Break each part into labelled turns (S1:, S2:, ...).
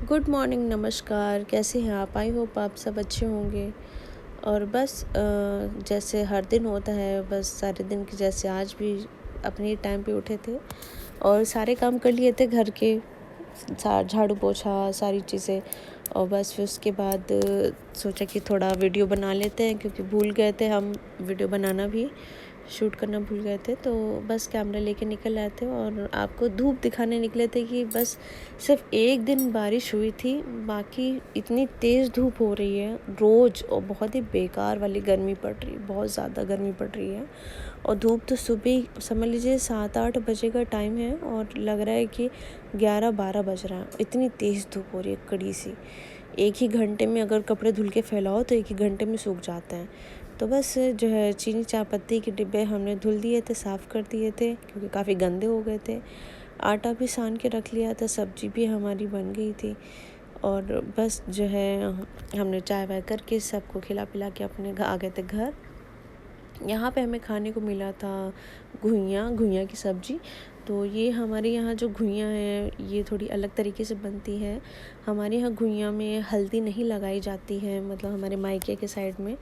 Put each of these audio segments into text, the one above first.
S1: Good morning, नमस्कार। कैसे हैं आप? आई होप आप सब अच्छे होंगे। और बस जैसे हर दिन होता है, बस सारे दिन के जैसे आज भी अपने टाइम पे उठे थे और सारे काम कर लिए थे घर के, झाड़ू पोछा सारी चीज़ें। और बस फिर उसके बाद सोचा कि थोड़ा वीडियो बना लेते हैं, क्योंकि भूल गए थे हम वीडियो बनाना भी, शूट करना भूल गए थे। तो बस कैमरा लेके निकल आए थे और आपको धूप दिखाने निकले थे कि बस सिर्फ एक दिन बारिश हुई थी, बाकी इतनी तेज़ धूप हो रही है रोज़, और बहुत ही बेकार वाली गर्मी पड़ रही है, बहुत ज़्यादा गर्मी पड़ रही है। और धूप तो सुबह समझ लीजिए 7-8 बजे का टाइम है और लग रहा है कि 11-12 बज रहा है। इतनी तेज़ धूप हो रही है, कड़ी सी। एक ही घंटे में अगर कपड़े धुल के फैलाओ तो एक ही घंटे में सूख जाते हैं। तो बस जो है चीनी चायपत्ती के डिब्बे हमने धुल दिए थे, साफ़ कर दिए थे, क्योंकि काफ़ी गंदे हो गए थे। आटा भी सान के रख लिया था, सब्जी भी हमारी बन गई थी। और बस जो है हमने चाय वाय करके सबको खिला पिला के अपने आ गए थे घर। यहाँ पे हमें खाने को मिला था घुइयाँ की सब्ज़ी। तो ये हमारे यहाँ जो घुइयाँ हैं ये थोड़ी अलग तरीके से बनती है। हमारे यहाँ घुइयाँ में हल्दी नहीं लगाई जाती है, मतलब हमारे मायके के साइड में।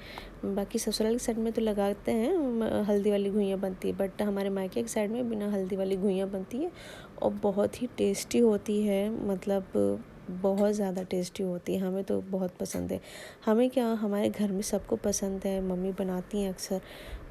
S1: बाकी ससुराल की साइड में तो लगाते हैं, हल्दी वाली घुइयाँ बनती है, बट हमारे मायके की साइड में बिना हल्दी वाली घुइयाँ बनती है और बहुत ही टेस्टी होती है। मतलब बहुत ज़्यादा टेस्टी होती है, हमें तो बहुत पसंद है। हमें क्या, हमारे घर में सबको पसंद है, मम्मी बनाती हैं अक्सर।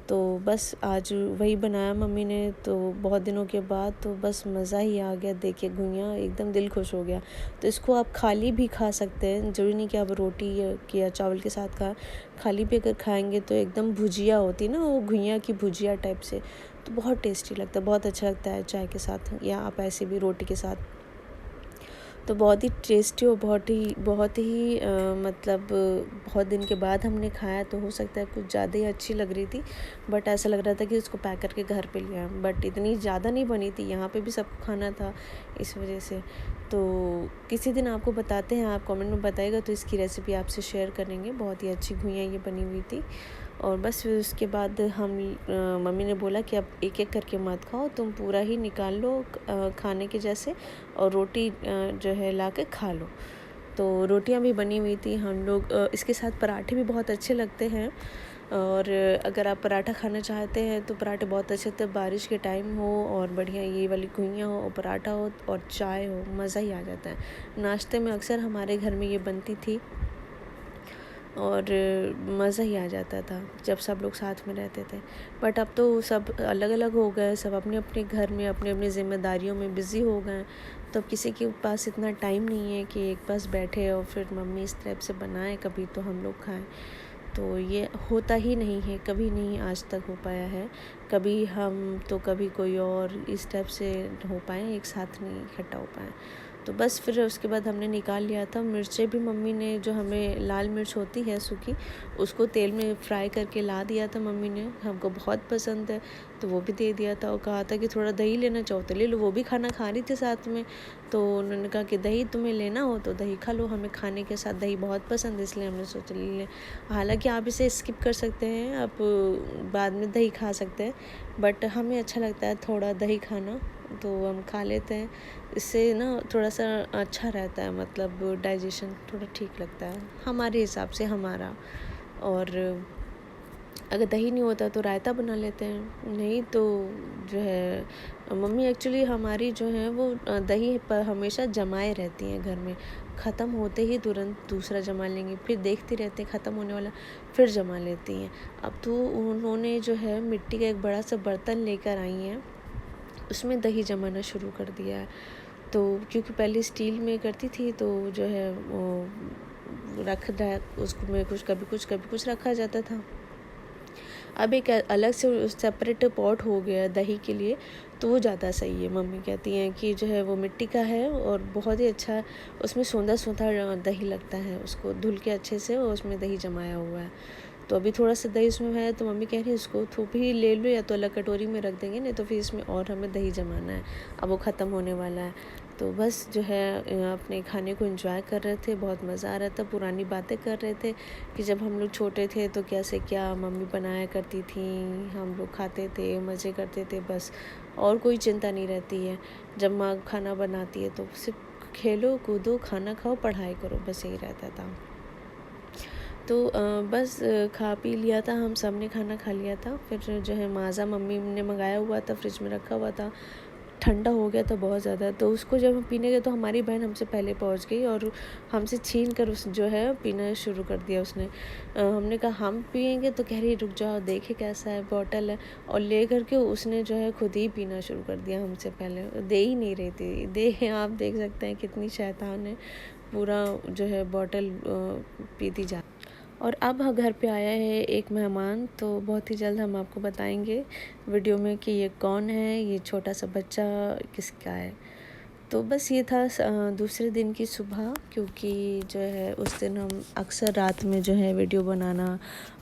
S1: तो बस आज वही बनाया मम्मी ने, तो बहुत दिनों के बाद तो बस मज़ा ही आ गया देख के घुइयाँ, एकदम दिल खुश हो गया। तो इसको आप खाली भी खा सकते हैं, ज़रूरी नहीं कि आप रोटी या चावल के साथ खाली भी अगर खाएंगे तो एकदम भुजिया होती है ना, वो घुइयाँ की भुजिया टाइप से, तो बहुत टेस्टी लगता है, बहुत अच्छा लगता है चाय के साथ, या आप ऐसे भी रोटी के साथ। तो बहुत ही टेस्टी और बहुत ही मतलब बहुत दिन के बाद हमने खाया, तो हो सकता है कुछ ज़्यादा ही अच्छी लग रही थी। बट ऐसा लग रहा था कि उसको पैक करके घर पे ले आए, बट इतनी ज़्यादा नहीं बनी थी, यहाँ पे भी सबको खाना था, इस वजह से। तो किसी दिन आपको बताते हैं, आप कमेंट में बताइएगा तो इसकी रेसिपी आपसे शेयर करेंगे। बहुत ही अच्छी घुइयाँ ये बनी हुई थी। और बस फिर उसके बाद मम्मी ने बोला कि अब एक एक करके मत खाओ, तुम पूरा ही निकाल लो खाने के जैसे, और रोटी जो है ला के खा लो। तो रोटियां भी बनी हुई थी। हम लोग इसके साथ पराठे भी बहुत अच्छे लगते हैं। और अगर आप पराठा खाना चाहते हैं तो पराठे बहुत अच्छे थे, बारिश के टाइम हो और बढ़िया ये वाली घुइयाँ हो और पराठा हो और चाय हो, मज़ा ही आ जाता है। नाश्ते में अक्सर हमारे घर में ये बनती थी और मज़ा ही आ जाता था जब सब लोग साथ में रहते थे। बट अब तो सब अलग अलग हो गए, सब अपने अपने घर में अपने अपनी ज़िम्मेदारियों में बिज़ी हो गए। तो अब किसी के पास इतना टाइम नहीं है कि एक पास बैठे और फिर मम्मी इस टाइप से बनाए कभी तो हम लोग खाएं। तो ये होता ही नहीं है, कभी नहीं आज तक हो पाया है। कभी हम तो कभी कोई और, इस टाइप से हो पाए, एक साथ नहीं इकट्ठा हो पाए। तो बस फिर उसके बाद हमने निकाल लिया था। मिर्चें भी मम्मी ने, जो हमें लाल मिर्च होती है सूखी, उसको तेल में फ्राई करके ला दिया था मम्मी ने, हमको बहुत पसंद है तो वो भी दे दिया था। और कहा था कि थोड़ा दही लेना चाहो तो ले लो, वो भी खाना खा रही थी साथ में। तो उन्होंने कहा कि दही तुम्हें लेना हो तो दही खा लो, हमें खाने के साथ दही बहुत पसंद है, इसलिए हमने सोचा ले लें। हालांकि आप इसे स्किप कर सकते हैं, आप बाद में दही खा सकते हैं, बट हमें अच्छा लगता है थोड़ा दही खाना, तो हम खा लेते हैं। इससे ना थोड़ा सा अच्छा रहता है, मतलब डाइजेशन थोड़ा ठीक लगता है हमारे हिसाब से हमारा। और अगर दही नहीं होता तो रायता बना लेते हैं, नहीं तो जो है मम्मी एक्चुअली हमारी जो है वो दही पर हमेशा जमाए रहती हैं घर में, ख़त्म होते ही तुरंत दूसरा जमा लेंगी, फिर देखते रहते हैं ख़त्म होने वाला, फिर जमा लेती हैं। अब तो उन्होंने जो है मिट्टी का एक बड़ा सा बर्तन लेकर आई हैं, उसमें दही जमाना शुरू कर दिया है। तो क्योंकि पहले स्टील में करती थी तो जो है वो रख उसको में कभी कुछ रखा जाता था। अब एक अलग से सेपरेट पॉट हो गया दही के लिए, तो वो ज़्यादा सही है। मम्मी कहती हैं कि जो है वो मिट्टी का है और बहुत ही अच्छा, उसमें सोंधा सोंधा दही लगता है, उसको धुल के अच्छे से और उसमें दही जमाया हुआ है। तो अभी थोड़ा सा दही उसमें है, तो मम्मी कह रही है उसको थोप ही ले लो, या तो अलग कटोरी में रख देंगे, नहीं तो फिर इसमें और हमें दही जमाना है, अब वो ख़त्म होने वाला है। तो बस जो है अपने खाने को एंजॉय कर रहे थे, बहुत मज़ा आ रहा था, पुरानी बातें कर रहे थे कि जब हम लोग छोटे थे तो कैसे क्या मम्मी बनाया करती थी, हम लोग खाते थे, मज़े करते थे, बस और कोई चिंता नहीं रहती है। जब माँ खाना बनाती है तो सिर्फ खेलो कूदो खाना खाओ पढ़ाई करो, बस यही रहता था। तो बस खा पी लिया था, हम सब ने खाना खा लिया था। फिर जो है माज़ा मम्मी ने मंगाया हुआ था, फ्रिज में रखा हुआ था, ठंडा हो गया था बहुत ज़्यादा। तो उसको जब हम पीने गए तो हमारी बहन हमसे पहले पहुंच गई और हमसे छीन कर उस जो है पीना शुरू कर दिया उसने। हमने कहा हम पियेंगे, तो कह रही रुक जाओ देखे कैसा है, बॉटल है, और ले करके उसने जो है खुद ही पीना शुरू कर दिया हमसे पहले। दे ही नहीं रही थी, दे आप देख सकते हैं कितनी शैतान है, पूरा जो है बॉटल पीती जा। और अब घर पे आया है एक मेहमान, तो बहुत ही जल्द हम आपको बताएंगे वीडियो में कि ये कौन है, ये छोटा सा बच्चा किसका है। तो बस ये था दूसरे दिन की सुबह, क्योंकि जो है उस दिन हम अक्सर रात में जो है वीडियो बनाना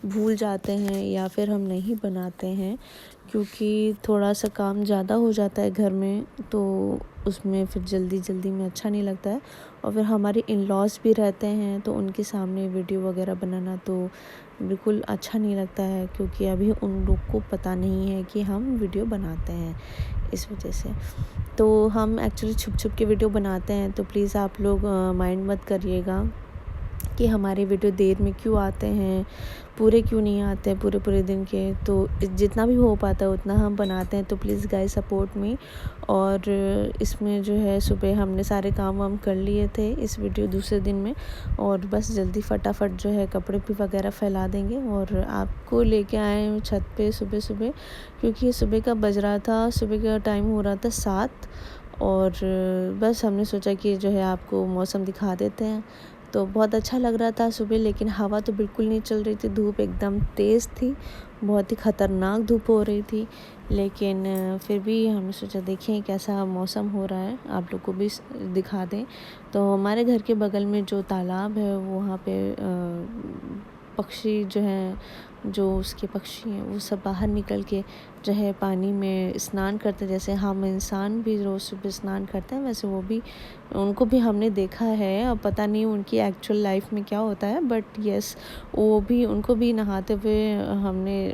S1: भूल जाते हैं या फिर हम नहीं बनाते हैं, क्योंकि थोड़ा सा काम ज़्यादा हो जाता है घर में, तो उसमें फिर जल्दी जल्दी में अच्छा नहीं लगता है। और फिर हमारे इन लॉज भी रहते हैं, तो उनके सामने वीडियो वगैरह बनाना तो बिल्कुल अच्छा नहीं लगता है, क्योंकि अभी उन लोग को पता नहीं है कि हम वीडियो बनाते हैं, इस वजह से। तो हम एक्चुअली छुप छुप के वीडियो बनाते हैं, तो प्लीज़ आप लोग माइंड मत करिएगा कि हमारे वीडियो देर में क्यों आते हैं, पूरे क्यों नहीं आते हैं पूरे पूरे दिन के। तो जितना भी हो पाता है उतना हम बनाते हैं, तो प्लीज़ गाइस सपोर्ट मी। और इसमें जो है सुबह हमने सारे काम वाम कर लिए थे इस वीडियो दूसरे दिन में, और बस जल्दी फटाफट जो है कपड़े भी वगैरह फैला देंगे और आपको लेके आए हैं छत पे सुबह सुबह, क्योंकि ये सुबह का बज रहा था, सुबह का टाइम हो रहा था 7। और बस हमने सोचा कि जो है आपको मौसम दिखा देते हैं। तो बहुत अच्छा लग रहा था सुबह, लेकिन हवा तो बिल्कुल नहीं चल रही थी, धूप एकदम तेज़ थी, बहुत ही ख़तरनाक धूप हो रही थी। लेकिन फिर भी हमने सोचा देखें कैसा मौसम हो रहा है, आप लोग को भी दिखा दें। तो हमारे घर के बगल में जो तालाब है वहाँ पे पक्षी जो हैं, जो उसके पक्षी हैं वो सब बाहर निकल के जो है पानी में स्नान करते, जैसे हम इंसान भी रोज़ सुबह स्नान करते हैं, वैसे वो भी, उनको भी हमने देखा है। अब पता नहीं उनकी एक्चुअल लाइफ में क्या होता है, बट यस वो भी, उनको भी नहाते हुए हमने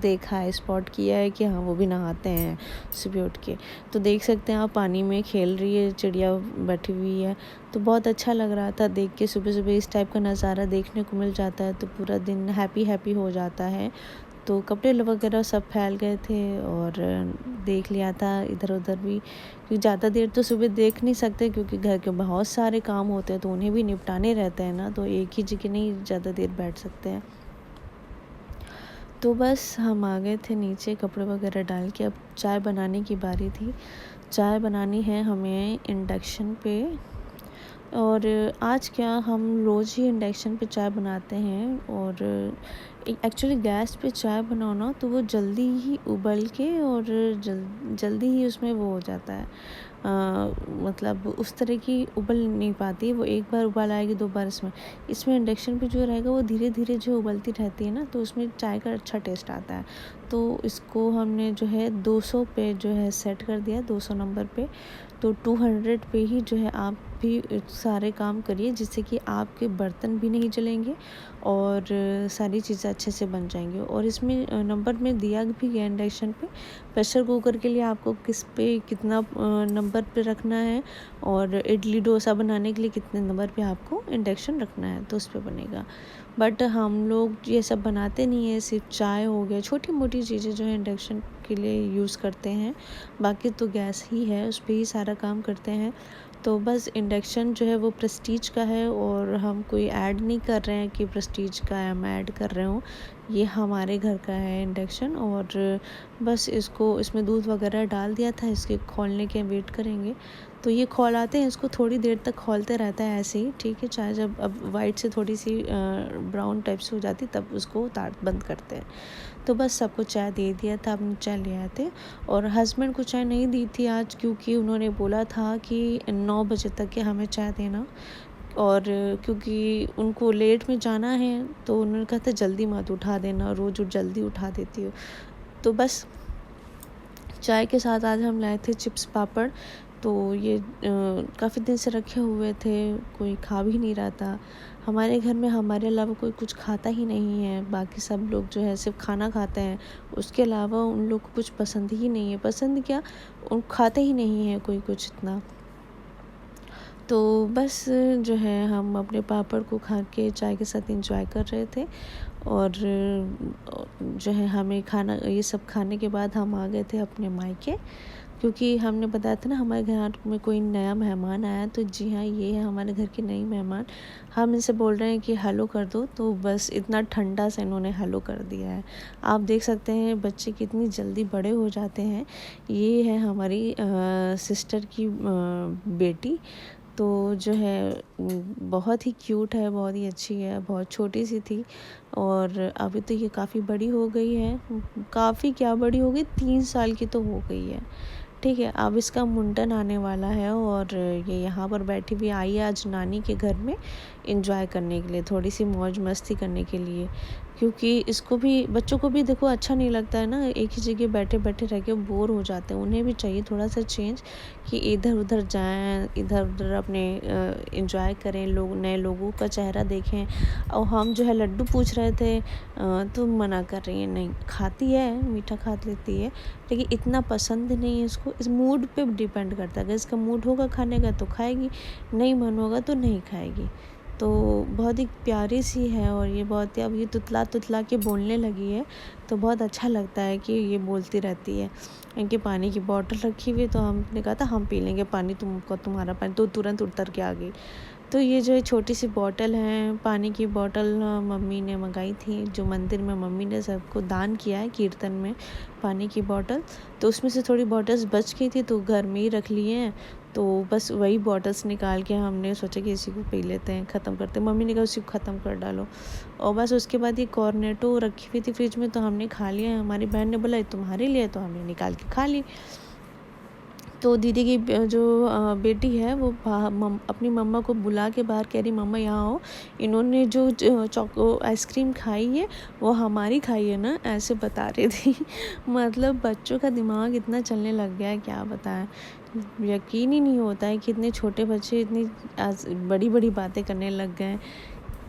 S1: देखा है, स्पॉट किया है कि हाँ वो भी नहाते हैं सुबह उठ के। तो देख सकते हैं आप, पानी में खेल रही है चिड़िया, बैठी हुई है। तो बहुत अच्छा लग रहा था देख के, सुबह सुबह इस टाइप का नज़ारा देखने को मिल जाता है तो पूरा दिन हैप्पी हैप्पी हो जाता है। तो कपड़े वगैरह सब फैल गए थे और देख लिया था इधर उधर भी, क्योंकि ज़्यादा देर तो सुबह देख नहीं सकते, क्योंकि घर के बहुत सारे काम होते हैं तो उन्हें भी निपटाने रहते हैं ना, तो एक ही जगह नहीं ज़्यादा देर बैठ सकते हैं। तो बस हम आ गए थे नीचे कपड़े वगैरह डाल के, अब चाय बनाने की बारी थी। चाय बनानी है हमें इंडक्शन पे, और आज क्या हम रोज़ ही इंडक्शन पे चाय बनाते हैं। और एक्चुअली गैस पे चाय बनाओ ना तो वो जल्दी ही उबल के और जल्दी ही उसमें वो हो जाता है, मतलब उस तरह की उबल नहीं पाती, वो एक बार उबाल आएगी 2 बार। इसमें इंडक्शन पे जो रहेगा वो धीरे धीरे जो उबलती रहती है ना, तो उसमें चाय का अच्छा टेस्ट आता है। तो इसको हमने जो है 200 पे जो है सेट कर दिया, 200 नंबर पे। तो 200 पे ही जो है आप भी सारे काम करिए, जिससे कि आपके बर्तन भी नहीं जलेंगे और सारी चीज़ें अच्छे से बन जाएंगी। और इसमें नंबर में दिया भी गया इंडक्शन पे, प्रेशर कुकर के लिए आपको किस पे कितना नंबर पे रखना है, और इडली डोसा बनाने के लिए कितने नंबर पे आपको इंडक्शन रखना है, तो उस पर बनेगा। बट हम लोग ये सब बनाते नहीं है, सिर्फ चाय हो गया, छोटी मोटी चीज़ें जो है इंडक्शन के लिए यूज़ करते हैं, बाकी तो गैस ही है, उस पर ही सारा काम करते हैं। तो बस इंडक्शन जो है वो प्रेस्टीज का है, और हम कोई ऐड नहीं कर रहे हैं कि प्रेस्टीज का है, मैं ऐड कर रहे हूँ, ये हमारे घर का है इंडक्शन। और बस इसको, इसमें दूध वगैरह डाल दिया था, इसके खौलने के वेट करेंगे। तो ये खौलाते हैं, इसको थोड़ी देर तक खौलते रहता है ऐसे ही, ठीक है। चाय जब अब वाइट से थोड़ी सी ब्राउन टाइप से हो जाती तब उसको उतार बंद करते हैं। तो बस सबको चाय दे दिया था, अपने चाय ले आए थे। और हस्बैंड को चाय नहीं दी थी आज, क्योंकि उन्होंने बोला था कि 9 बजे तक के हमें चाय देना, और क्योंकि उनको लेट में जाना है तो उन्होंने कहा था जल्दी मत उठा देना, रोज़ जल्दी उठा देती हो। तो बस चाय के साथ आज हम लाए थे चिप्स पापड़। तो ये काफ़ी दिन से रखे हुए थे, कोई खा भी नहीं रहा था हमारे घर में, हमारे अलावा कोई कुछ खाता ही नहीं है, बाकी सब लोग जो है सिर्फ खाना खाते हैं, उसके अलावा उन लोग को कुछ पसंद ही नहीं है। पसंद क्या, उन खाते ही नहीं है कोई कुछ इतना। तो बस जो है हम अपने पापड़ को खा के चाय के साथ एंजॉय कर रहे थे। और जो है हमें खाना ये सब खाने के बाद हम आ गए थे अपने मायके, क्योंकि हमने बताया था ना हमारे घर में कोई नया मेहमान आया। तो जी हाँ, ये है हमारे घर की नई मेहमान। हम इनसे बोल रहे हैं कि हेलो कर दो, तो बस इतना ठंडा से इन्होंने हेलो कर दिया है। आप देख सकते हैं बच्चे कितनी जल्दी बड़े हो जाते हैं। ये है हमारी सिस्टर की बेटी। तो जो है बहुत ही क्यूट है, बहुत ही अच्छी है, बहुत छोटी सी थी और अभी तो ये काफ़ी बड़ी हो गई है। काफ़ी क्या बड़ी हो गई, 3 साल की तो हो गई है। ठीक है, अब इसका मुंडन आने वाला है और ये यहाँ पर बैठी हुई आई है आज नानी के घर में एंजॉय करने के लिए, थोड़ी सी मौज मस्ती करने के लिए। क्योंकि इसको भी, बच्चों को भी देखो अच्छा नहीं लगता है ना, एक ही जगह बैठे बैठे रह के बोर हो जाते हैं। उन्हें भी चाहिए थोड़ा सा चेंज, कि इधर उधर जाएं, इधर उधर अपने एंजॉय करें, लोग नए लोगों का चेहरा देखें। और हम जो है लड्डू पूछ रहे थे तो मना कर रही है, नहीं खाती है, मीठा खा लेती है, लेकिन इतना पसंद नहीं है इसको। इस मूड पे डिपेंड करता है, अगर इसका मूड होगा खाने का तो खाएगी, नहीं मन होगा तो नहीं खाएगी। तो बहुत ही प्यारी सी है और ये बहुत ही, अब ये तुतला तुतला के बोलने लगी है, तो बहुत अच्छा लगता है कि ये बोलती रहती है। इनके पानी की बोतल रखी हुई है, तो हमने कहा था हम पी लेंगे पानी, तुमको तुम्हारा पानी, तो तुरंत उतर के आ गई। तो ये जो है छोटी सी बॉटल है, पानी की बॉटल मम्मी ने मंगाई थी, जो मंदिर में मम्मी ने सबको दान किया है कीर्तन में, पानी की बॉटल। तो उसमें से थोड़ी बॉटल्स बच गई थी, तो घर में ही रख लिए हैं। तो बस वही बॉटल्स निकाल के हमने सोचा कि इसी को पी लेते हैं, ख़त्म करते हैं। मम्मी ने कहा उसी को ख़त्म कर डालो। और बस उसके बाद ये कॉर्नेटो रखी हुई थी फ्रिज में, तो हमने खा लिया। हमारी बहन ने बोला ये तुम्हारे लिए, तो हमने निकाल के खा ली। तो दीदी की जो बेटी है वो अपनी मम्मा को बुला के बाहर कह रही, मम्मा यहाँ आओ, इन्होंने जो चॉको आइसक्रीम खाई है वो हमारी खाई है ना, ऐसे बता रही थी। मतलब बच्चों का दिमाग इतना चलने लग गया है, क्या बताएं। यकीन ही नहीं होता है कि इतने छोटे बच्चे इतनी बड़ी बड़ी बातें करने लग गए।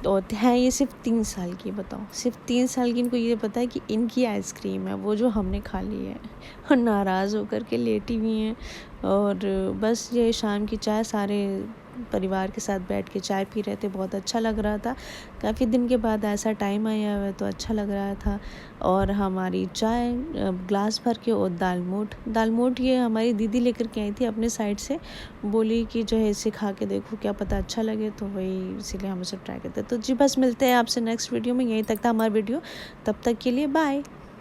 S1: और है ये सिर्फ 3 साल की, बताओ, सिर्फ 3 साल की, इनको ये पता है कि इनकी आइसक्रीम है वो जो हमने खा ली है। और नाराज़ होकर के लेटी हुई हैं। और बस ये शाम की चाय सारे परिवार के साथ बैठ के चाय पी रहे थे, बहुत अच्छा लग रहा था। काफ़ी दिन के बाद ऐसा टाइम आया हुआ तो अच्छा लग रहा था। और हमारी चाय ग्लास भर के, और दाल मोठ ये हमारी दीदी लेकर के आई थी अपने साइड से, बोली कि जो है इसे खा के देखो, क्या पता अच्छा लगे, तो वही इसीलिए हम इसे ट्राई करते हैं। तो जी बस मिलते हैं आपसे नेक्स्ट वीडियो में। यहीं तक था हमारा वीडियो, तब तक के लिए बाय।